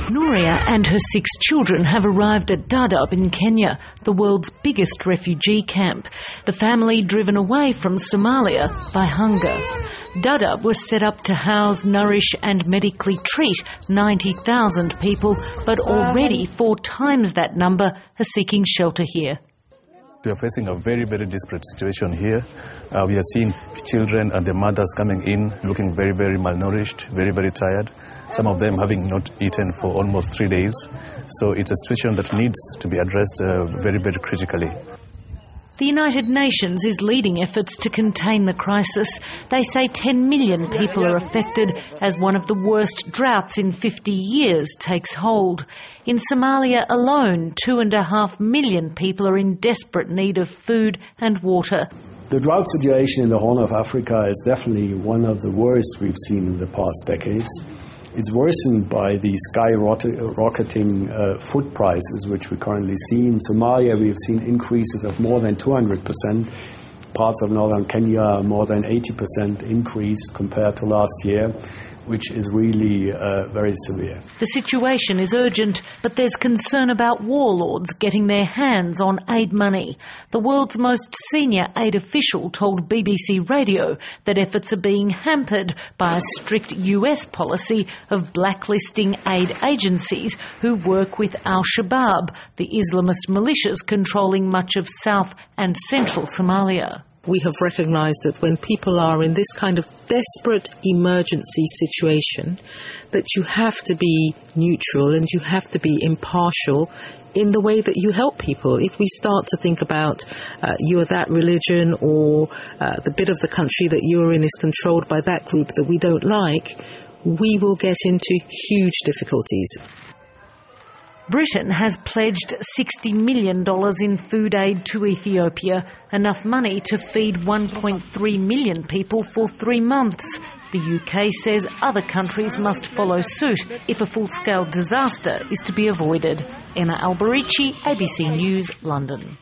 Nuria and her 6 children have arrived at Dadaab in Kenya, the world's biggest refugee camp. The family driven away from Somalia by hunger. Dadaab was set up to house, nourish and medically treat 90,000 people, but already 4 times that number are seeking shelter here. We are facing a very, very desperate situation here. We are seeing children and their mothers coming in looking very, very malnourished, very, very tired. Some of them having not eaten for almost 3 days. So it's a situation that needs to be addressed very, very critically. The United Nations is leading efforts to contain the crisis. They say 10 million people are affected as one of the worst droughts in 50 years takes hold. In Somalia alone, 2.5 million people are in desperate need of food and water. The drought situation in the Horn of Africa is definitely one of the worst we've seen in the past decades. It's worsened by the skyrocketing food prices, which we currently see. In Somalia, we've seen increases of more than 200%. Parts of northern Kenya, more than 80% increase compared to last year, which is really very severe. The situation is urgent, but there's concern about warlords getting their hands on aid money. The world's most senior aid official told BBC Radio that efforts are being hampered by a strict US policy of blacklisting aid agencies who work with Al-Shabaab, the Islamist militias controlling much of South and Central Somalia. We have recognised that when people are in this kind of desperate emergency situation, that you have to be neutral and you have to be impartial in the way that you help people. If we start to think about you're that religion or the bit of the country that you're in is controlled by that group that we don't like, we will get into huge difficulties. Britain has pledged $60 million in food aid to Ethiopia, enough money to feed 1.3 million people for 3 months. The UK says other countries must follow suit if a full-scale disaster is to be avoided. Emma Alberici, ABC News, London.